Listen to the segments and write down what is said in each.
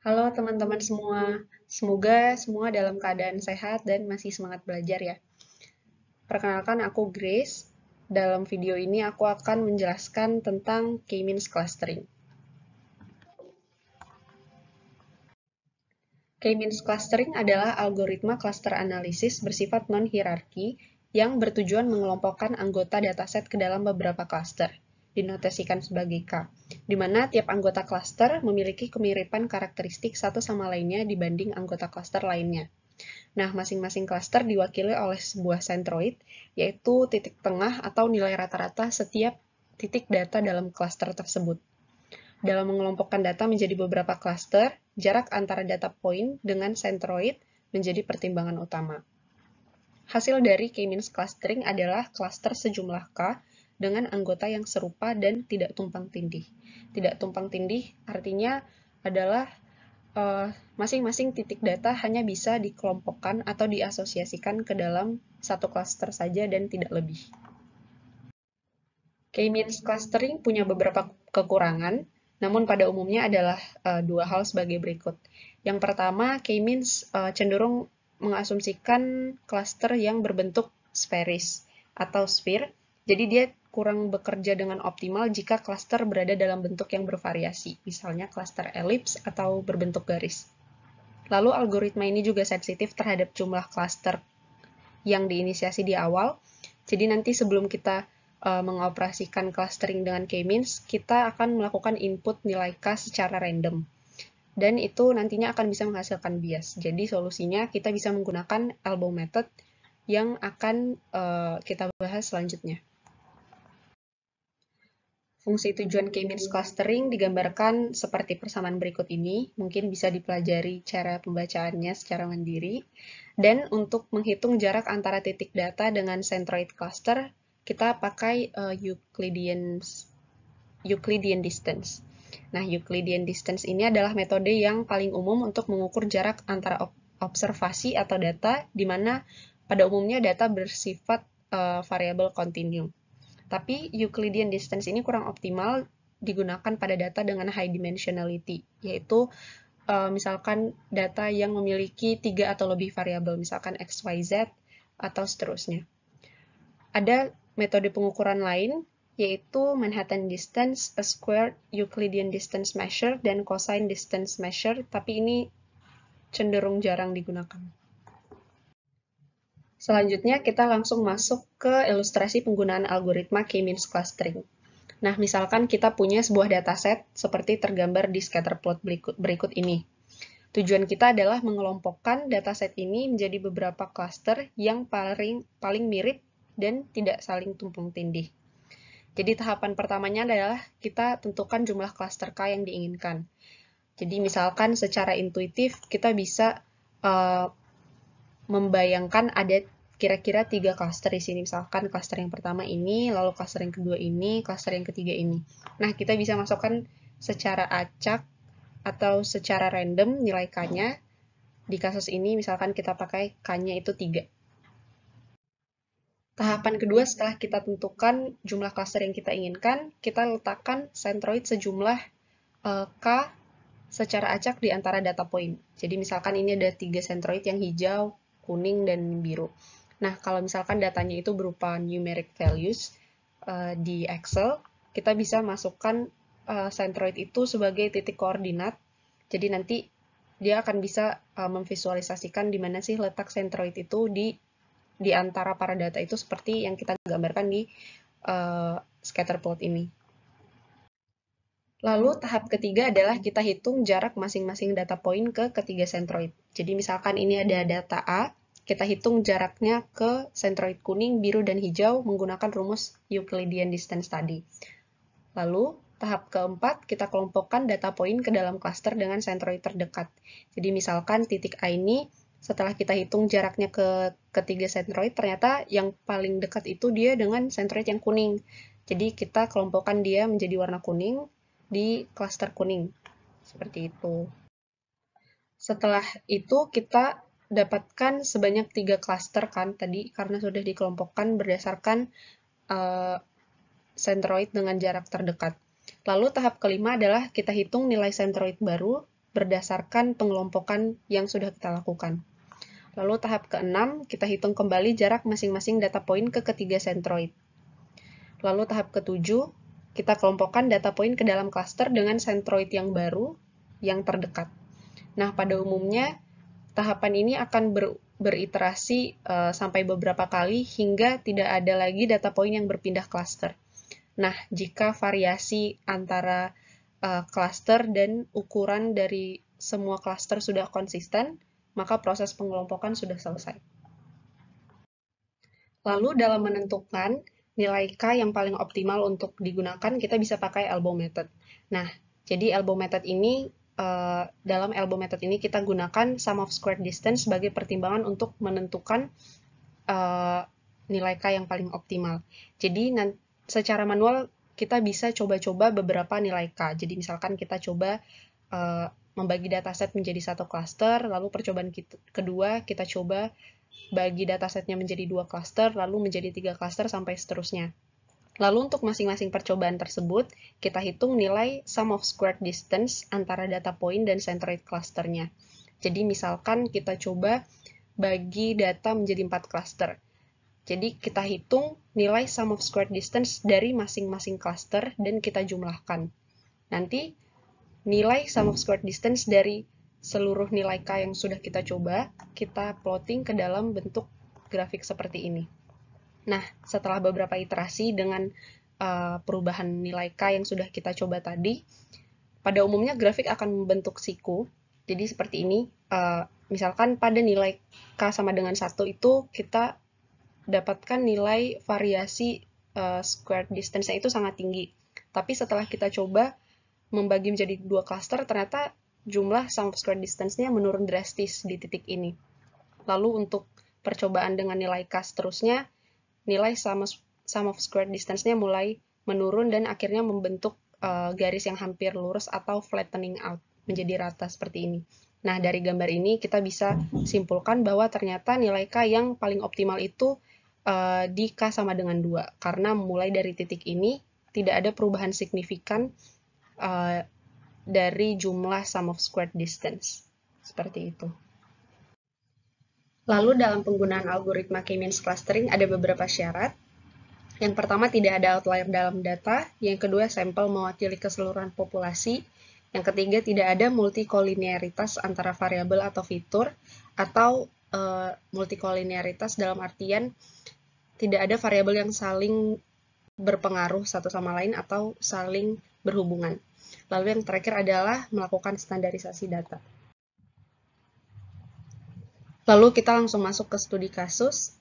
Halo teman-teman semua, semoga semua dalam keadaan sehat dan masih semangat belajar ya. Perkenalkan aku Grace. Dalam video ini aku akan menjelaskan tentang K-means clustering. K-means clustering adalah algoritma cluster analisis bersifat non-hierarki yang bertujuan mengelompokkan anggota dataset ke dalam beberapa cluster, dinotasikan sebagai K, di mana tiap anggota cluster memiliki kemiripan karakteristik satu sama lainnya dibanding anggota cluster lainnya. Nah, masing-masing klaster diwakili oleh sebuah centroid, yaitu titik tengah atau nilai rata-rata setiap titik data dalam klaster tersebut. Dalam mengelompokkan data menjadi beberapa klaster, jarak antara data point dengan centroid menjadi pertimbangan utama. Hasil dari K-means clustering adalah klaster sejumlah K dengan anggota yang serupa dan tidak tumpang tindih. Tidak tumpang tindih artinya adalah masing-masing titik data hanya bisa dikelompokkan atau diasosiasikan ke dalam satu klaster saja dan tidak lebih. K-means clustering punya beberapa kekurangan, namun pada umumnya adalah dua hal sebagai berikut. Yang pertama, K-means cenderung mengasumsikan klaster yang berbentuk sferis atau sphere, jadi dia kurang bekerja dengan optimal jika klaster berada dalam bentuk yang bervariasi, misalnya klaster elips atau berbentuk garis. Lalu algoritma ini juga sensitif terhadap jumlah klaster yang diinisiasi di awal. Jadi nanti sebelum kita mengoperasikan clustering dengan K-means, kita akan melakukan input nilai K secara random. Dan itu nantinya akan bisa menghasilkan bias. Jadi solusinya kita bisa menggunakan elbow method yang akan kita bahas selanjutnya. Fungsi tujuan K-means clustering digambarkan seperti persamaan berikut ini, mungkin bisa dipelajari cara pembacaannya secara mandiri. Dan untuk menghitung jarak antara titik data dengan centroid cluster, kita pakai Euclidean distance. Nah, Euclidean distance ini adalah metode yang paling umum untuk mengukur jarak antara observasi atau data, di mana pada umumnya data bersifat variabel kontinu. Tapi Euclidean distance ini kurang optimal digunakan pada data dengan high dimensionality, yaitu misalkan data yang memiliki 3 atau lebih variabel, misalkan X, Y, Z, atau seterusnya. Ada metode pengukuran lain, yaitu Manhattan Distance, a Squared Euclidean Distance Measure, dan Cosine Distance Measure, tapi ini cenderung jarang digunakan. Selanjutnya, kita langsung masuk ke ilustrasi penggunaan algoritma K-means clustering. Nah, misalkan kita punya sebuah dataset seperti tergambar di scatterplot berikut ini. Tujuan kita adalah mengelompokkan dataset ini menjadi beberapa klaster yang paling mirip dan tidak saling tumpang tindih. Jadi tahapan pertamanya adalah kita tentukan jumlah klaster K yang diinginkan. Jadi misalkan secara intuitif kita bisa membayangkan ada kira-kira 3 klaster di sini. Misalkan klaster yang pertama ini, lalu klaster yang kedua ini, klaster yang ketiga ini. Nah, kita bisa masukkan secara acak atau secara random nilai K-nya. Di kasus ini, misalkan kita pakai K-nya itu 3. Tahapan kedua setelah kita tentukan jumlah klaster yang kita inginkan, kita letakkan centroid sejumlah K secara acak di antara data point. Jadi misalkan ini ada 3 centroid yang hijau, kuning, dan biru. Nah, kalau misalkan datanya itu berupa numeric values di Excel, kita bisa masukkan centroid itu sebagai titik koordinat. Jadi nanti dia akan bisa memvisualisasikan di mana sih letak centroid itu di antara para data itu seperti yang kita gambarkan di scatterplot ini. Lalu tahap ketiga adalah kita hitung jarak masing-masing data point ke ketiga centroid. Jadi misalkan ini ada data A, kita hitung jaraknya ke centroid kuning, biru, dan hijau menggunakan rumus Euclidean distance tadi. Lalu tahap keempat, kita kelompokkan data point ke dalam klaster dengan centroid terdekat. Jadi misalkan titik A ini, setelah kita hitung jaraknya ke ketiga centroid, ternyata yang paling dekat itu dia dengan centroid yang kuning. Jadi kita kelompokkan dia menjadi warna kuning di klaster kuning. Seperti itu. Setelah itu kita dapatkan sebanyak 3 klaster kan tadi, karena sudah dikelompokkan berdasarkan centroid dengan jarak terdekat. Lalu tahap kelima adalah kita hitung nilai centroid baru berdasarkan pengelompokan yang sudah kita lakukan. Lalu tahap ke-6, kita hitung kembali jarak masing-masing data point ke ketiga sentroid. Lalu tahap ke-7, kita kelompokkan data point ke dalam klaster dengan sentroid yang baru, yang terdekat. Nah, pada umumnya, tahapan ini akan beriterasi sampai beberapa kali hingga tidak ada lagi data point yang berpindah klaster. Nah, jika variasi antara klaster dan ukuran dari semua klaster sudah konsisten, maka proses pengelompokan sudah selesai. Lalu dalam menentukan nilai K yang paling optimal untuk digunakan, kita bisa pakai elbow method. Nah, jadi elbow method ini, dalam elbow method ini kita gunakan sum of squared distance sebagai pertimbangan untuk menentukan nilai K yang paling optimal. Jadi secara manual kita bisa coba-coba beberapa nilai K. Jadi misalkan kita coba membagi dataset menjadi satu klaster, lalu percobaan kedua kita coba bagi datasetnya menjadi 2 klaster, lalu menjadi 3 klaster sampai seterusnya. Lalu untuk masing-masing percobaan tersebut, kita hitung nilai sum of squared distance antara data point dan centroid clusternya. Jadi misalkan kita coba bagi data menjadi 4 klaster. Jadi kita hitung nilai sum of squared distance dari masing-masing klaster dan kita jumlahkan. Nanti nilai sum of squared distance dari seluruh nilai K yang sudah kita coba, kita plotting ke dalam bentuk grafik seperti ini. Nah, setelah beberapa iterasi dengan perubahan nilai K yang sudah kita coba tadi, pada umumnya grafik akan membentuk siku. Jadi seperti ini, misalkan pada nilai K sama dengan 1 itu kita dapatkan nilai variasi squared distance-nya itu sangat tinggi. Tapi setelah kita coba membagi menjadi 2 klaster, ternyata jumlah sum of squared distance-nya menurun drastis di titik ini. Lalu untuk percobaan dengan nilai K seterusnya, nilai sum of squared distance-nya mulai menurun dan akhirnya membentuk garis yang hampir lurus atau flattening out, menjadi rata seperti ini. Nah, dari gambar ini kita bisa simpulkan bahwa ternyata nilai K yang paling optimal itu di K sama dengan 2, karena mulai dari titik ini tidak ada perubahan signifikan dari jumlah sum of squared distance. Seperti itu. Lalu dalam penggunaan algoritma K-means clustering ada beberapa syarat. Yang pertama, tidak ada outlier dalam data. Yang kedua, sampel mewakili keseluruhan populasi. Yang ketiga, tidak ada multikolinearitas antara variabel atau fitur, atau multikolinearitas dalam artian tidak ada variabel yang saling berpengaruh satu sama lain atau saling berhubungan. Lalu yang terakhir adalah melakukan standarisasi data. Lalu kita langsung masuk ke studi kasus.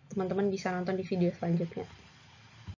Teman-teman bisa nonton di video selanjutnya.